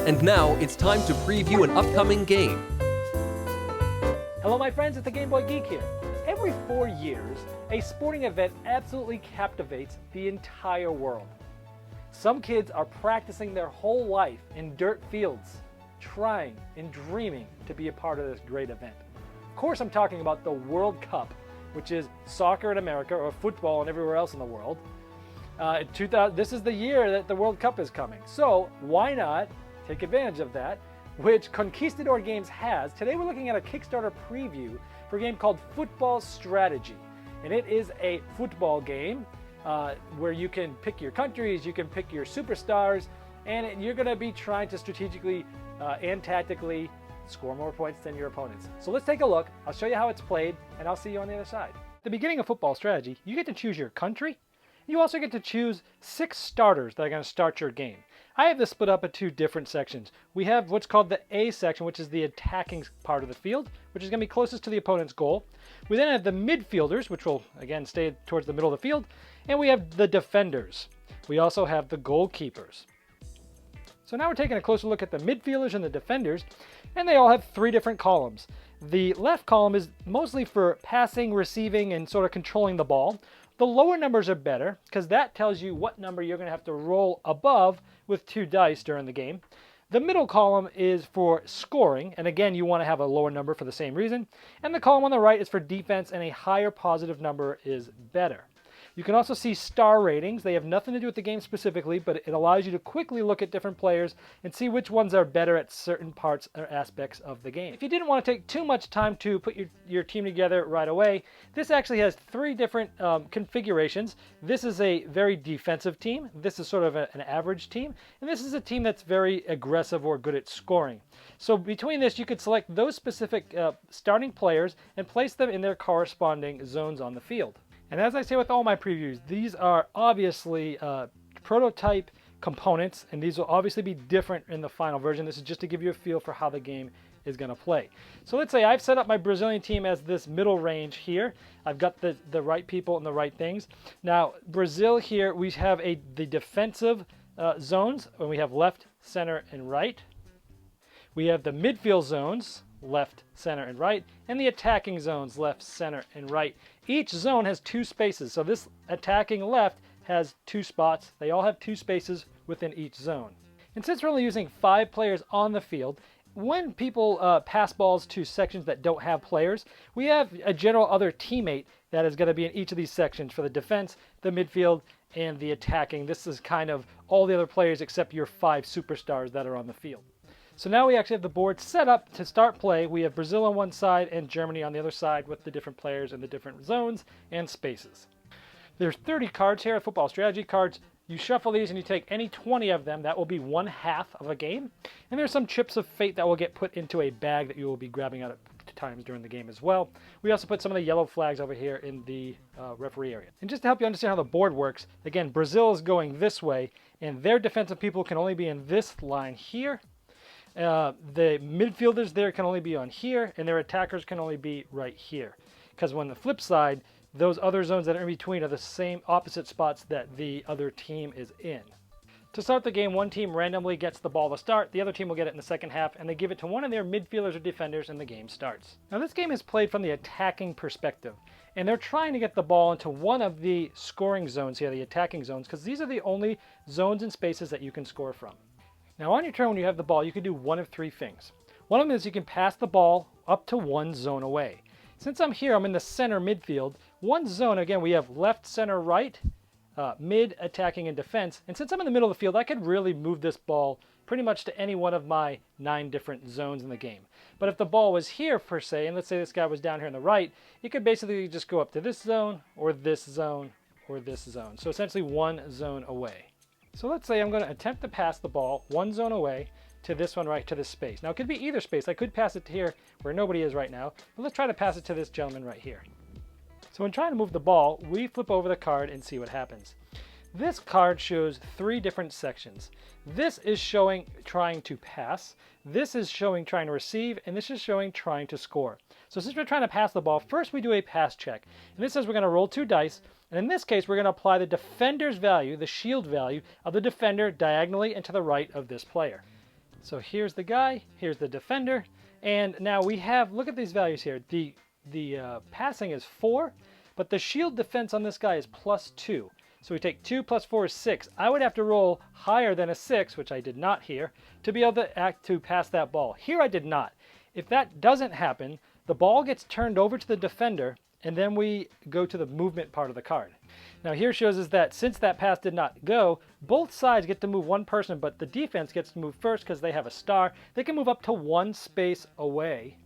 And now it's time to preview an upcoming game. Hello my friends, it's the Game Boy Geek here. Every 4 years, a sporting event absolutely captivates the entire world. Some kids are practicing their whole life in dirt fields, trying and dreaming to be a part of this great event. Of course I'm talking about the World Cup, which is soccer in America or football and everywhere else in the world. This is the year that the World Cup is coming, so why not take advantage of that, which Conquistador Games has. Today we're looking at a Kickstarter preview for a game called Futbol Strategy. And it is a football game where you can pick your countries, you can pick your superstars, and you're going to be trying to strategically and tactically score more points than your opponents. So let's take a look. I'll show you how it's played, and I'll see you on the other side. At the beginning of Futbol Strategy, you get to choose your country. You also get to choose 6 starters that are going to start your game. I have this split up into 2 different sections. We have what's called the A section, which is the attacking part of the field, which is going to be closest to the opponent's goal. We then have the midfielders, which will, again, stay towards the middle of the field. And we have the defenders. We also have the goalkeepers. So now we're taking a closer look at the midfielders and the defenders, and they all have 3 different columns. The left column is mostly for passing, receiving, and sort of controlling the ball. The lower numbers are better because that tells you what number you're going to have to roll above with 2 dice during the game. The middle column is for scoring, and again you want to have a lower number for the same reason. And the column on the right is for defense, and a higher positive number is better. You can also see star ratings. They have nothing to do with the game specifically, but it allows you to quickly look at different players and see which ones are better at certain parts or aspects of the game. If you didn't want to take too much time to put your team together right away, this actually has 3 different configurations. This is a very defensive team. This is sort of an average team. And this is a team that's very aggressive or good at scoring. So between this, you could select those specific starting players and place them in their corresponding zones on the field. And as I say with all my previews, these are obviously prototype components, and these will obviously be different in the final version. This is just to give you a feel for how the game is going to play. So let's say I've set up my Brazilian team as this middle range here. I've got the right people and the right things. Now, Brazil here, we have the defensive zones, and we have left, center, and right. We have the midfield zones, left, center, and right, and the attacking zones, left, center, and right. Each zone has 2 spaces, so this attacking left has 2 spots. They all have 2 spaces within each zone. And since we're only using 5 players on the field, when people pass balls to sections that don't have players, we have a general other teammate that is going to be in each of these sections for the defense, the midfield, and the attacking. This is kind of all the other players except your 5 superstars that are on the field. So now we actually have the board set up to start play. We have Brazil on one side and Germany on the other side with the different players in the different zones and spaces. There's 30 cards here, Futbol Strategy cards. You shuffle these and you take any 20 of them. That will be 1/2 of a game. And there's some chips of fate that will get put into a bag that you will be grabbing out at times during the game as well. We also put some of the yellow flags over here in the referee area. And just to help you understand how the board works, again, Brazil is going this way, and their defensive people can only be in this line here. The midfielders there can only be on here, and their attackers can only be right here. Because when the flip side, those other zones that are in between are the same opposite spots that the other team is in. To start the game, one team randomly gets the ball to start, the other team will get it in the second half, and they give it to one of their midfielders or defenders, and the game starts. Now this game is played from the attacking perspective, and they're trying to get the ball into one of the scoring zones here, the attacking zones, because these are the only zones and spaces that you can score from. Now on your turn when you have the ball, you can do one of 3 things. One of them is you can pass the ball up to 1 zone away. Since I'm here, I'm in the center midfield. 1 zone, again, we have left, center, right, mid, attacking, and defense. And since I'm in the middle of the field, I could really move this ball pretty much to any one of my 9 different zones in the game. But if the ball was here, per se, and let's say this guy was down here on the right, it could basically just go up to this zone, or this zone, or this zone. So essentially 1 zone away. So let's say I'm going to attempt to pass the ball 1 zone away to this one right to this space. Now it could be either space. I could pass it to here where nobody is right now, but let's try to pass it to this gentleman right here. So when trying to move the ball, we flip over the card and see what happens. This card shows 3 different sections. This is showing trying to pass, this is showing trying to receive, and this is showing trying to score. So since we're trying to pass the ball, first we do a pass check. And this says we're going to roll 2 dice, and in this case we're going to apply the defender's value, the shield value, of the defender diagonally and to the right of this player. So here's the guy, here's the defender, and now we have, look at these values here. The passing is 4, but the shield defense on this guy is +2. So we take 2 plus 4 is 6. I would have to roll higher than a 6, which I did not here, to be able to pass that ball. Here I did not. If that doesn't happen, the ball gets turned over to the defender, and then we go to the movement part of the card. Now here shows us that since that pass did not go, both sides get to move one person, but the defense gets to move first because they have a star. They can move up to 1 space away.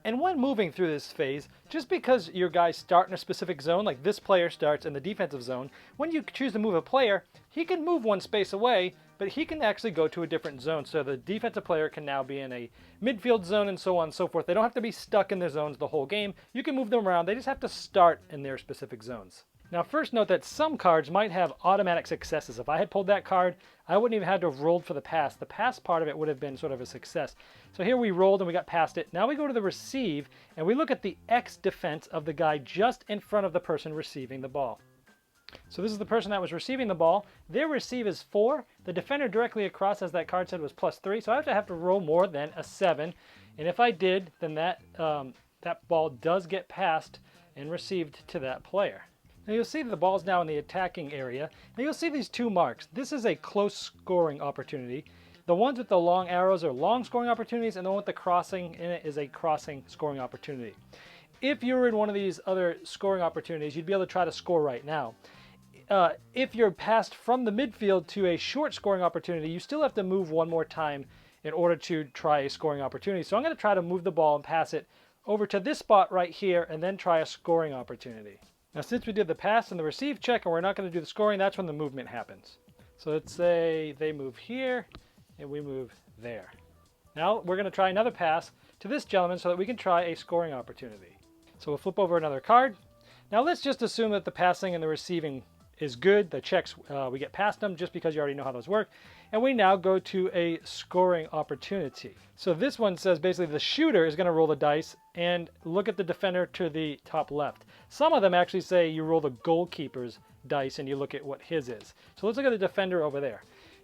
And when moving through this phase, just because your guys start in a specific zone, like this player starts in the defensive zone, when you choose to move a player, he can move 1 space away, but he can actually go to a different zone. So the defensive player can now be in a midfield zone and so on and so forth. They don't have to be stuck in their zones the whole game. You can move them around. They just have to start in their specific zones. Now first note that some cards might have automatic successes. If I had pulled that card, I wouldn't even have to have rolled for the pass. The pass part of it would have been sort of a success. So here we rolled and we got past it. Now we go to the receive and we look at the X defense of the guy just in front of the person receiving the ball. So this is the person that was receiving the ball. Their receive is 4. The defender directly across, as that card said, was +3. So I have to roll more than a 7. And if I did, then that ball does get passed and received to that player. Now you'll see the ball's now in the attacking area. Now you'll see these 2 marks. This is a close scoring opportunity. The ones with the long arrows are long scoring opportunities, and the one with the crossing in it is a crossing scoring opportunity. If you were in one of these other scoring opportunities, you'd be able to try to score right now. If you're passed from the midfield to a short scoring opportunity, you still have to move 1 more time in order to try a scoring opportunity. So I'm going to try to move the ball and pass it over to this spot right here and then try a scoring opportunity. Now since we did the pass and the receive check and we're not going to do the scoring, that's when the movement happens. So let's say they move here and we move there. Now we're going to try another pass to this gentleman so that we can try a scoring opportunity. So we'll flip over another card. Now let's just assume that the passing and the receiving is good. The checks, we get past them just because you already know how those work. And we now go to a scoring opportunity. So this one says basically the shooter is going to roll the dice and look at the defender to the top left. Some of them actually say you roll the goalkeeper's dice and you look at what his is. So let's look at the defender over there.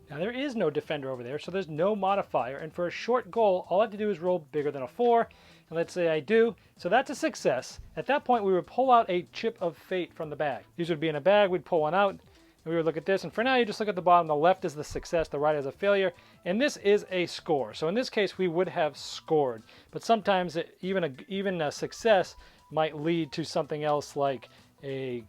Now there is no defender over there, so there's no modifier. And for a short goal, all I have to do is roll bigger than a 4. And let's say I do. So that's a success. At that point, we would pull out a chip of fate from the bag. These would be in a bag. We'd pull one out. And we would look at this. And for now, you just look at the bottom. The left is the success. The right is a failure. And this is a score. So in this case, we would have scored. But sometimes even a success might lead to something else like a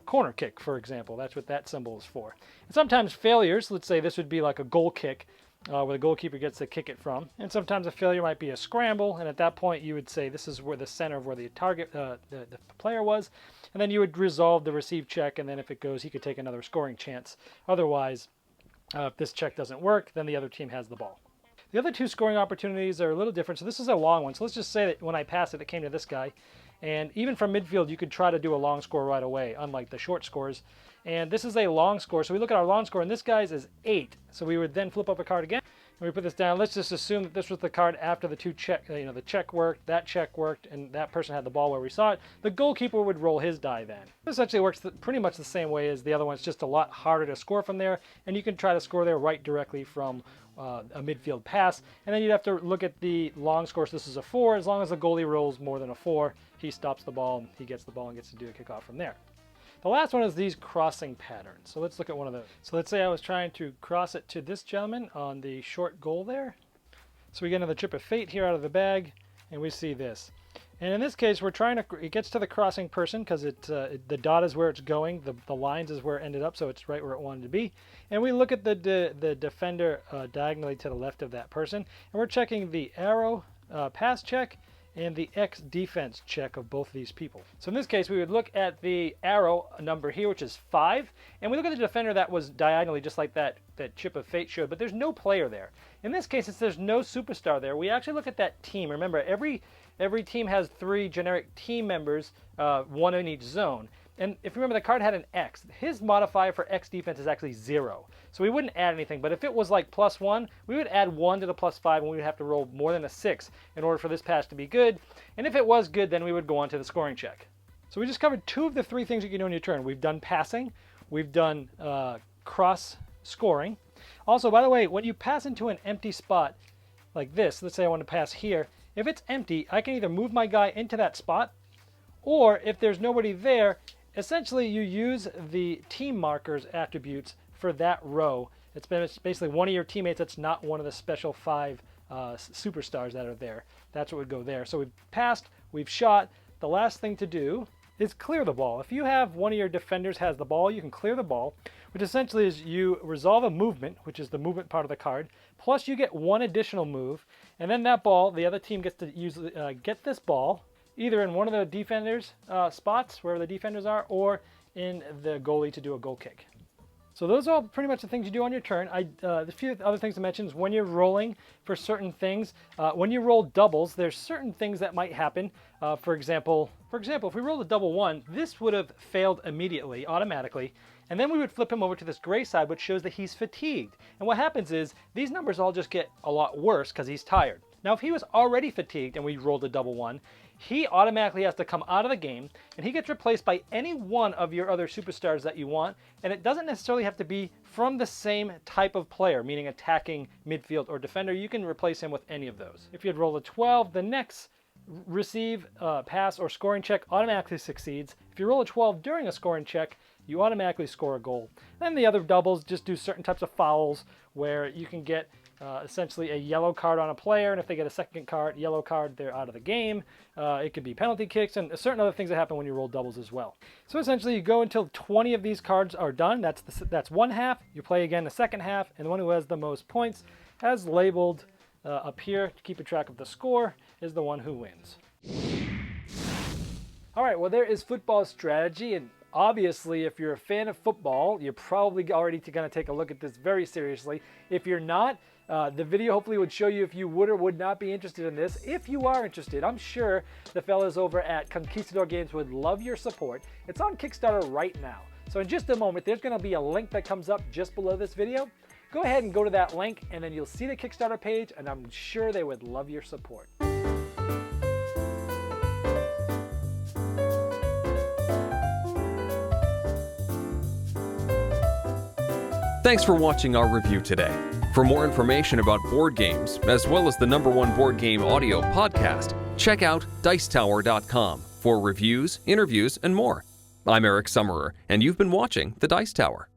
corner kick, for example. That's what that symbol is for. And sometimes failures, let's say this would be like a goal kick, where the goalkeeper gets to kick it from. And sometimes a failure might be a scramble, and at that point you would say this is where the center of where the target, the player was, and then you would resolve the receive check, and then if it goes, he could take another scoring chance. Otherwise, if this check doesn't work, then the other team has the ball. The other 2 scoring opportunities are a little different. So this is a long one. So let's just say that when I pass it, it came to this guy. And even from midfield, you could try to do a long score right away, unlike the short scores. And this is a long score. So we look at our long score, and this guy's is 8. So we would then flip up a card again, and we put this down. Let's just assume that this was the card after the 2 check, the check worked, and that person had the ball where we saw it. The goalkeeper would roll his die then. This actually works pretty much the same way as the other one. It's just a lot harder to score from there, and you can try to score there right directly from a midfield pass. And then you'd have to look at the long score. So this is a 4. As long as the goalie rolls more than a 4, he stops the ball, and he gets the ball and gets to do a kickoff from there. The last one is these crossing patterns. So let's look at one of those. So let's say I was trying to cross it to this gentleman on the short goal there. So we get another chip of fate here out of the bag, and we see this. And in this case, we're trying to, it gets to the crossing person because the dot is where it's going, the lines is where it ended up, so it's right where it wanted to be. And we look at the defender diagonally to the left of that person, and we're checking the arrow pass check and the X defense check of both of these people. So in this case, we would look at the arrow number here, which is 5, and we look at the defender that was diagonally just like that chip of fate showed, but there's no player there. In this case, since there's no superstar there, we actually look at that team. Remember, every team has 3 generic team members, 1 in each zone. And if you remember, the card had an X. His modifier for X defense is actually 0. So we wouldn't add anything. But if it was like +1, we would add 1 to the +5, and we would have to roll more than a 6 in order for this pass to be good. And if it was good, then we would go on to the scoring check. So we just covered 2 of the 3 things you can do on your turn. We've done passing. We've done cross scoring. Also, by the way, when you pass into an empty spot like this, let's say I want to pass here, if it's empty, I can either move my guy into that spot, or if there's nobody there, essentially you use the team markers attributes for that row. It's basically one of your teammates that's not one of the special 5 superstars that are there. That's what would go there. So we've passed, we've shot. The last thing to do is clear the ball. If you have one of your defenders has the ball, you can clear the ball, which essentially is you resolve a movement, which is the movement part of the card, plus you get one additional move, and then that ball, the other team gets to get this ball either in one of the defenders' spots, wherever the defenders are, or in the goalie to do a goal kick. So those are all pretty much the things you do on your turn. A few other things to mention is when you're rolling for certain things. When you roll doubles, there's certain things that might happen. For example, if we rolled a double 1, this would have failed immediately, automatically. And then we would flip him over to this gray side, which shows that he's fatigued. And what happens is these numbers all just get a lot worse because he's tired. Now, if he was already fatigued and we rolled a double 1, he automatically has to come out of the game, and he gets replaced by any one of your other superstars that you want, and it doesn't necessarily have to be from the same type of player, meaning attacking, midfield, or defender. You can replace him with any of those. If you had rolled a 12, the next receive, pass, or scoring check automatically succeeds. If you roll a 12 during a scoring check, you automatically score a goal. Then the other doubles just do certain types of fouls where you can get essentially a yellow card on a player, and if they get a second card, yellow card, they're out of the game. It could be penalty kicks and certain other things that happen when you roll doubles as well. So essentially you go until 20 of these cards are done. That's one half. You play again the second half, and the one who has the most points, as labeled up here to keep a track of the score, is the one who wins. All right, well, there is football strategy, and obviously, if you're a fan of football, you're probably already going to take a look at this very seriously. If you're not, the video hopefully would show you if you would or would not be interested in this. If you are interested, I'm sure the fellas over at Conquistador Games would love your support. It's on Kickstarter right now. So in just a moment, there's going to be a link that comes up just below this video. Go ahead and go to that link, and then you'll see the Kickstarter page, and I'm sure they would love your support. Thanks for watching our review today. For more information about board games, as well as the #1 board game audio podcast, check out Dicetower.com for reviews, interviews, and more. I'm Eric Summerer, and you've been watching The Dice Tower.